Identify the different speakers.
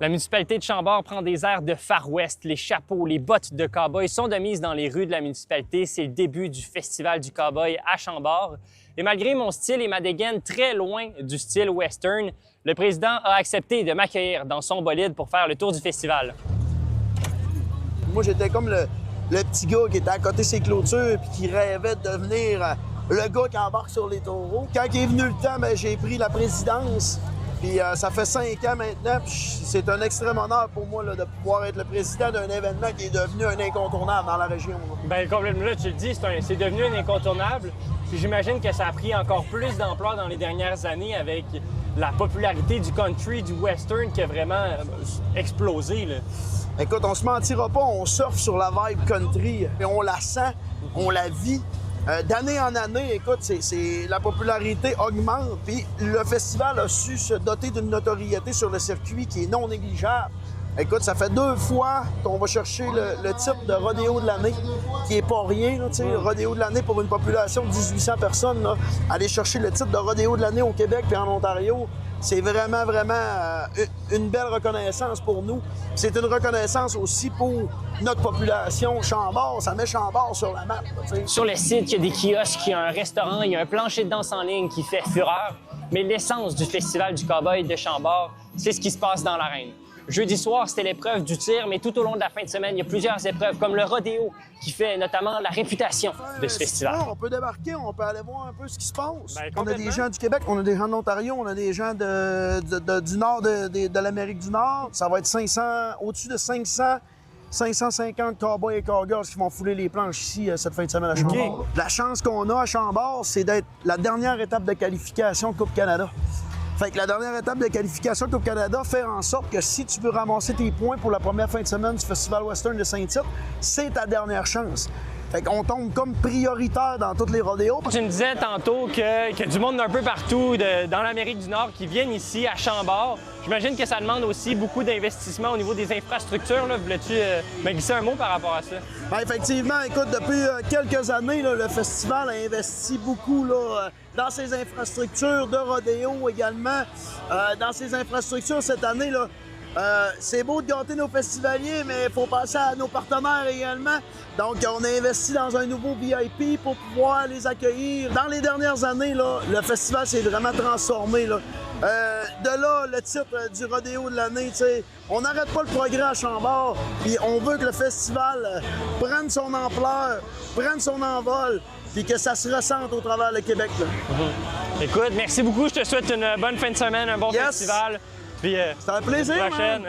Speaker 1: La municipalité de Chambord prend des airs de Far West. Les chapeaux, les bottes de cow-boy sont de mise dans les rues de la municipalité. C'est le début du Festival du cow-boy à Chambord. Et malgré mon style et ma dégaine très loin du style western, le président a accepté de m'accueillir dans son bolide pour faire le tour du festival.
Speaker 2: Moi, j'étais comme le petit gars qui était à côté de ses clôtures et qui rêvait de devenir le gars qui embarque sur les taureaux. Quand il est venu le temps, j'ai pris la présidence. Puis ça fait 5 ans maintenant, puis c'est un extrême honneur pour moi là, de pouvoir être le président d'un événement qui est devenu un incontournable dans la région.
Speaker 1: Bien, complètement, là, tu le dis, c'est devenu un incontournable. Puis j'imagine que ça a pris encore plus d'ampleur dans les dernières années avec la popularité du country, du western qui a vraiment explosé, là.
Speaker 2: Écoute, on se mentira pas, on surfe sur la vibe country, et on la sent, on la vit. D'année en année, écoute, la popularité augmente, puis le festival a su se doter d'une notoriété sur le circuit qui est non négligeable. Écoute, ça fait 2 fois qu'on va chercher le titre de rodéo de l'année, qui est pas rien, là, tu sais, rodéo de l'année pour une population de 1800 personnes, là, aller chercher le titre de rodéo de l'année au Québec puis en Ontario, c'est vraiment, vraiment une belle reconnaissance pour nous. C'est une reconnaissance aussi pour notre population. Chambord, ça met Chambord sur la map. T'sais.
Speaker 1: Sur le site, il y a des kiosques, il y a un restaurant, il y a un plancher de danse en ligne qui fait fureur. Mais l'essence du Festival du cow-boy de Chambord, c'est ce qui se passe dans l'arène. Jeudi soir, c'était l'épreuve du tir, mais tout au long de la fin de semaine, il y a plusieurs épreuves, comme le rodéo, qui fait notamment la réputation de ce festival.
Speaker 2: On peut débarquer, on peut aller voir un peu ce qui se passe.
Speaker 1: Ben,
Speaker 2: on a des gens du Québec, on a des gens de l'Ontario, on a des gens du nord de l'Amérique du Nord. Ça va être 500, au-dessus de 550 cowboys et cowgirls qui vont fouler les planches ici cette fin de semaine à Chambord. Okay. La chance qu'on a à Chambord, c'est d'être la dernière étape de qualification Coupe Canada. Fait que la dernière étape de qualification Coupe Canada fait en sorte que si tu veux ramasser tes points pour la première fin de semaine du Festival Western de Saint-Tite, c'est ta dernière chance. Fait qu'on tombe comme prioritaire dans tous les rodéos.
Speaker 1: Tu me disais tantôt qu'il y a du monde d'un peu partout dans l'Amérique du Nord qui viennent ici à Chambord. J'imagine que ça demande aussi beaucoup d'investissement au niveau des infrastructures. Voulais-tu me glisser un mot par rapport à ça?
Speaker 2: Bien, effectivement, écoute, depuis quelques années, là, le festival a investi beaucoup là, dans ses infrastructures de rodéo également. Dans ses infrastructures cette année, là, c'est beau de gâter nos festivaliers, mais il faut penser à nos partenaires également. Donc, on a investi dans un nouveau VIP pour pouvoir les accueillir. Dans les dernières années, là, le festival s'est vraiment transformé. Là. De là, le titre du rodéo de l'année, on n'arrête pas le progrès à Chambord, puis on veut que le festival prenne son ampleur, prenne son envol, puis que ça se ressente au travers du Québec. Là.
Speaker 1: Écoute, merci beaucoup. Je te souhaite une bonne fin de semaine, un bon festival. Puis,
Speaker 2: c'était un plaisir,
Speaker 1: à la prochaine.